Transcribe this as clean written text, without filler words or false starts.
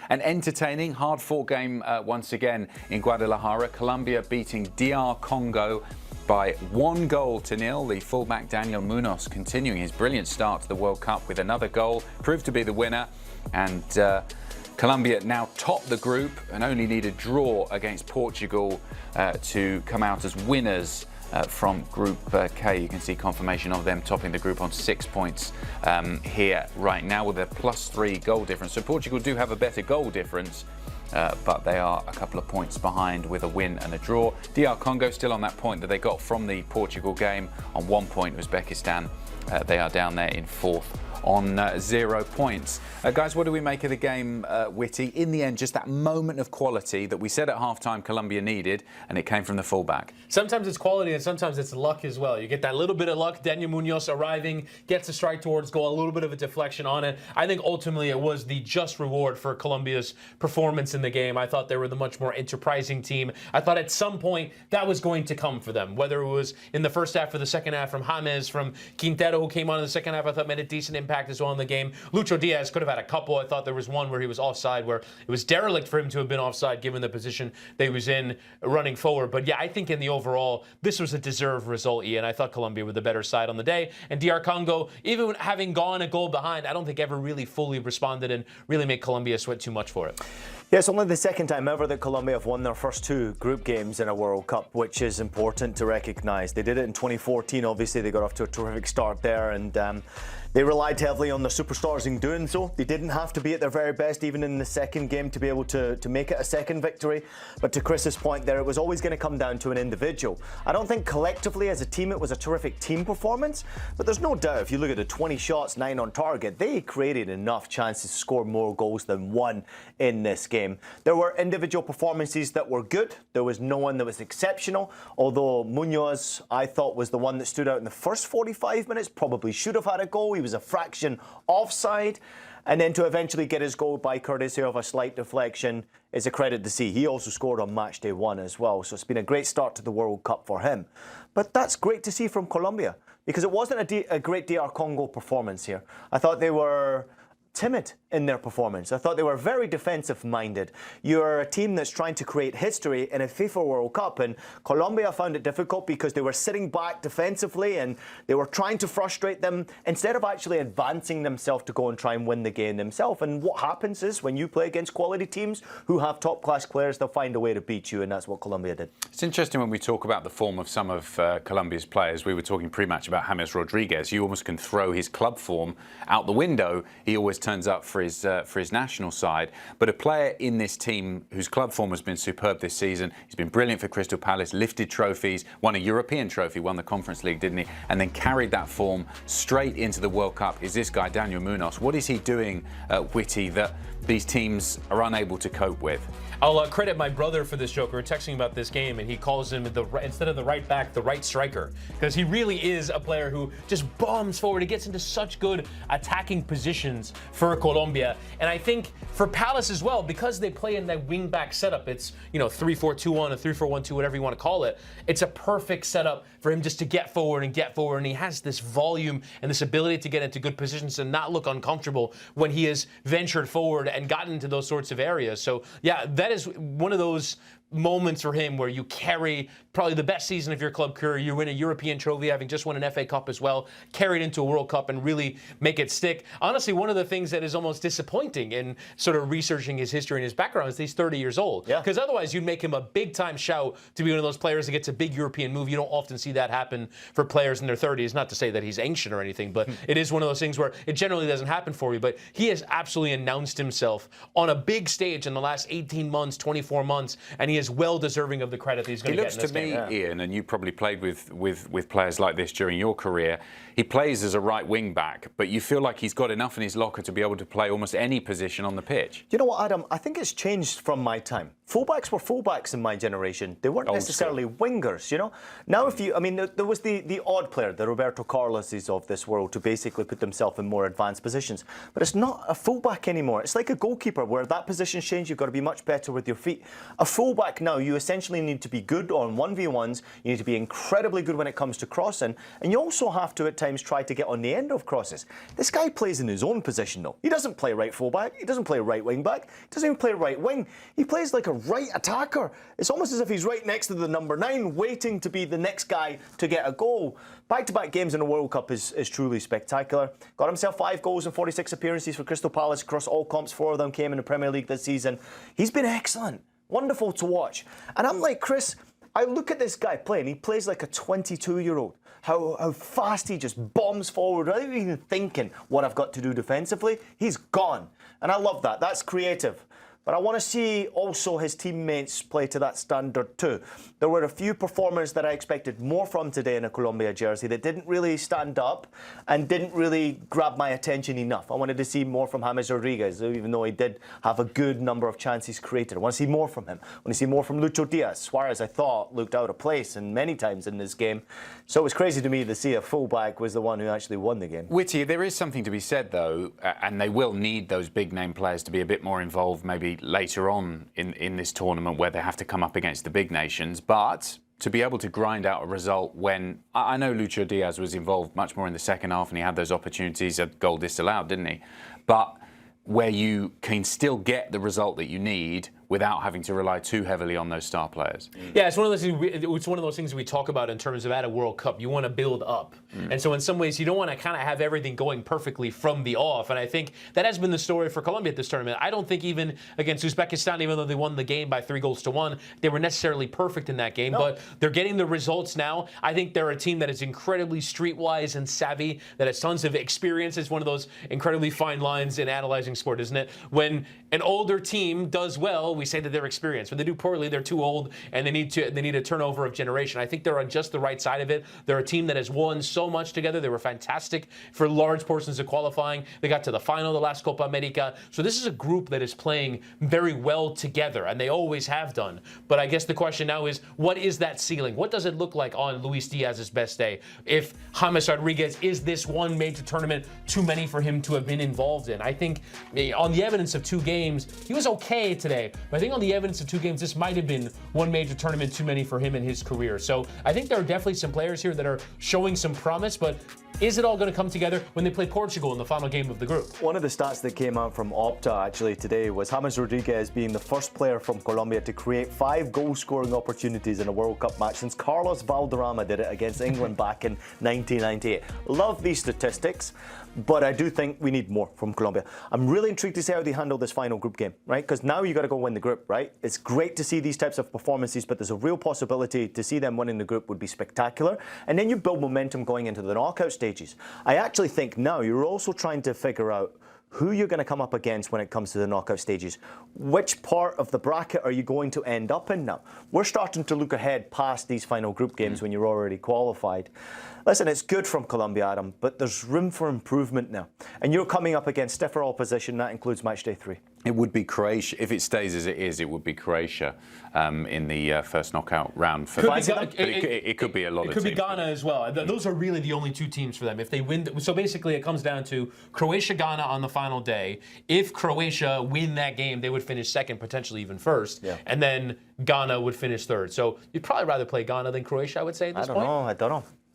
An entertaining, hard-fought game once again in Guadalajara. Colombia beating DR Congo by 1-0. The fullback Daniel Muñoz continuing his brilliant start to the World Cup with another goal, proved to be the winner, and Colombia now top the group and only need a draw against Portugal to come out as winners from Group K. You can see confirmation of them topping the group on 6 points here right now with a +3 goal difference. So Portugal do have a better goal difference, but they are a couple of points behind with a win and a draw. DR Congo still on that point that they got from the Portugal game on 1 point. Uzbekistan, they are down there in 4th on 0 points. Guys, what do we make of the game, Whitty? In the end, just that moment of quality that we said at halftime Colombia needed, and it came from the fullback. Sometimes it's quality and sometimes it's luck as well. You get that little bit of luck. Daniel Muñoz arriving, gets a strike towards goal, a little bit of a deflection on it. I think ultimately it was the just reward for Colombia's performance in the game. I thought they were the much more enterprising team. I thought at some point that was going to come for them, whether it was in the first half or the second half, from James, from Quintero, who came on in the second half, I thought made a decent impact as well in the game. Lucho Diaz could have had a couple. I thought there was one where he was offside, where it was derelict for him to have been offside given the position they was in running forward. But yeah, I think in the overall, this was a deserved result, Ian. I thought Colombia were the better side on the day. And DR Congo, even having gone a goal behind, I don't think ever really fully responded and really made Colombia sweat too much for it. Yeah, it's only the second time ever that Colombia have won their first 2 group games in a World Cup, which is important to recognise. They did it in 2014, obviously. They got off to a terrific start there, and they relied heavily on their superstars in doing so. They didn't have to be at their very best, even in the second game, to be able to make it a second victory. But to Chris's point there, it was always going to come down to an individual. I don't think collectively as a team it was a terrific team performance, but there's no doubt if you look at the 20 shots, 9 on target, they created enough chances to score more goals than 1 in this game. There were individual performances that were good. There was no one that was exceptional, although Muñoz, I thought, was the one that stood out in the first 45 minutes, probably should have had a goal. He was a fraction offside. And then to eventually get his goal by courtesy of a slight deflection is a credit to see. He also scored on match day 1 as well. So it's been a great start to the World Cup for him. But that's great to see from Colombia, because it wasn't a great DR Congo performance here. I thought they were timid in their performance. I thought they were very defensive-minded. You're a team that's trying to create history in a FIFA World Cup, and Colombia found it difficult because they were sitting back defensively and they were trying to frustrate them instead of actually advancing themselves to go and try and win the game themselves. And what happens is when you play against quality teams who have top-class players, they'll find a way to beat you, and that's what Colombia did. It's interesting when we talk about the form of some of Colombia's players. We were talking pre-match about James Rodríguez. You almost can throw his club form out the window. He always turns up for his national side. But a player in this team whose club form has been superb this season. He's been brilliant for Crystal Palace, lifted trophies, won a European trophy, won the Conference League, didn't he? And then carried that form straight into the World Cup. Is this guy, Daniel Muñoz? What is he doing, Whitty, that these teams are unable to cope with? I'll credit my brother for this joke. We were texting about this game, and he calls him, instead of the right back, the right striker. Because he really is a player who just bombs forward. He gets into such good attacking positions for Colombia. And I think for Palace as well, because they play in that wing-back setup, it's, 3-4-2-1, a 3-4-1-2, whatever you want to call it. It's a perfect setup for him just to get forward. And he has this volume and this ability to get into good positions and not look uncomfortable when he has ventured forward and gotten into those sorts of areas. So, yeah, that is one of those moments for him where you carry probably the best season of your club career. You win a European trophy, having just won an FA Cup as well, carry it into a World Cup and really make it stick. Honestly, one of the things that is almost disappointing in sort of researching his history and his background is he's 30 years old. Because otherwise you'd make him a big-time shout to be one of those players that gets a big European move. You don't often see that happen for players in their 30s. Not to say that he's ancient or anything, but it is one of those things where it generally doesn't happen for you. But he has absolutely announced himself on a big stage in the last 18 months, 24 months, and he is well deserving of the credit that he's going to get in this game. He looks to me, Ian, and you probably played with players like this during your career, he plays as a right wing back, but you feel like he's got enough in his locker to be able to play almost any position on the pitch. You know what, Adam? I think it's changed from my time. fullbacks were fullbacks in my generation. They weren't necessarily wingers, you know. Now, there was the odd player, the Roberto Carloses of this world, to basically put themselves in more advanced positions. But it's not a fullback anymore. It's like a goalkeeper, where that position's changed. You've got to be much better with your feet. A fullback now, you essentially need to be good on 1v1s. You need to be incredibly good when it comes to crossing, and you also have to at times try to get on the end of crosses. This guy plays in his own position, though. He doesn't play right fullback. He doesn't play right wing back. He doesn't even play right wing. He plays like a right attacker. It's almost as if he's right next to the number 9, waiting to be the next guy to get a goal. Back-to-back games in the World Cup is truly spectacular. Got himself 5 goals and 46 appearances for Crystal Palace across all comps. 4 of them came in the Premier League this season. He's been excellent. Wonderful to watch. And I'm like, Chris, I look at this guy play, and he plays like a 22-year-old. How fast he just bombs forward without even thinking what I've got to do defensively. He's gone. And I love that. That's creative. But I want to see also his teammates play to that standard too. There were a few performers that I expected more from today in a Colombia jersey that didn't really stand up and didn't really grab my attention enough. I wanted to see more from James Rodríguez, even though he did have a good number of chances created. I want to see more from him. I want to see more from Lucho Diaz. Suarez, I thought, looked out of place and many times in this game. So it was crazy to me to see a fullback was the one who actually won the game. Whitty, there is something to be said, though, and they will need those big-name players to be a bit more involved maybe later on in this tournament, where they have to come up against the big nations. But to be able to grind out a result when I know Lucho Diaz was involved much more in the second half, and he had those opportunities, a goal disallowed, didn't he? But where you can still get the result that you need without having to rely too heavily on those star players. Yeah, it's one of those things we talk about in terms of at a World Cup. You want to build up. And so in some ways, you don't want to kind of have everything going perfectly from the off. And I think that has been the story for Colombia at this tournament. I don't think even against Uzbekistan, even though they won the game by 3-1, they were necessarily perfect in that game. No. But they're getting the results now. I think they're a team that is incredibly streetwise and savvy, that has tons of experience. It's one of those incredibly fine lines in analyzing sport, isn't it? When an older team does well, we say that they're experienced. When they do poorly, they're too old, and they need a turnover of generation. I think they're on just the right side of it. They're a team that has won so much together. They were fantastic for large portions of qualifying. They got to the final the last Copa America. So this is a group that is playing very well together, and they always have done. But I guess the question now is, what is that ceiling? What does it look like on Luis Diaz's best day? If James Rodríguez, is this one major tournament too many for him to have been involved in? I think on the evidence of 2 games, he was okay today. But I think on the evidence of 2 games, this might have been one major tournament too many for him in his career. So I think there are definitely some players here that are showing some promise, but is it all going to come together when they play Portugal in the final game of the group? One of the stats that came out from Opta actually today was James Rodríguez being the first player from Colombia to create 5 goal-scoring opportunities in a World Cup match since Carlos Valderrama did it against England back in 1998. Love these statistics, but I do think we need more from Colombia. I'm really intrigued to see how they handle this final group game, right? Because now you got to go win the group, right? It's great to see these types of performances, but there's a real possibility to see them winning the group would be spectacular. And then you build momentum going into the knockout stages. I actually think now you're also trying to figure out who you're going to come up against when it comes to the knockout stages. Which part of the bracket are you going to end up in now? We're starting to look ahead past these final group games when you're already qualified. Listen, it's good from Colombia, Adam, but there's room for improvement now. And you're coming up against stiffer opposition. That includes match day 3. It would be Croatia. If it stays as it is, it would be Croatia in the first knockout round. It could be a lot of teams. It could be Ghana as well. Those are really the only 2 teams for them. If they win, so basically it comes down to Croatia-Ghana on the final day. If Croatia win that game, they would finish second, potentially even first. Yeah. And then Ghana would finish third. So you'd probably rather play Ghana than Croatia, I would say, at this point. I don't know.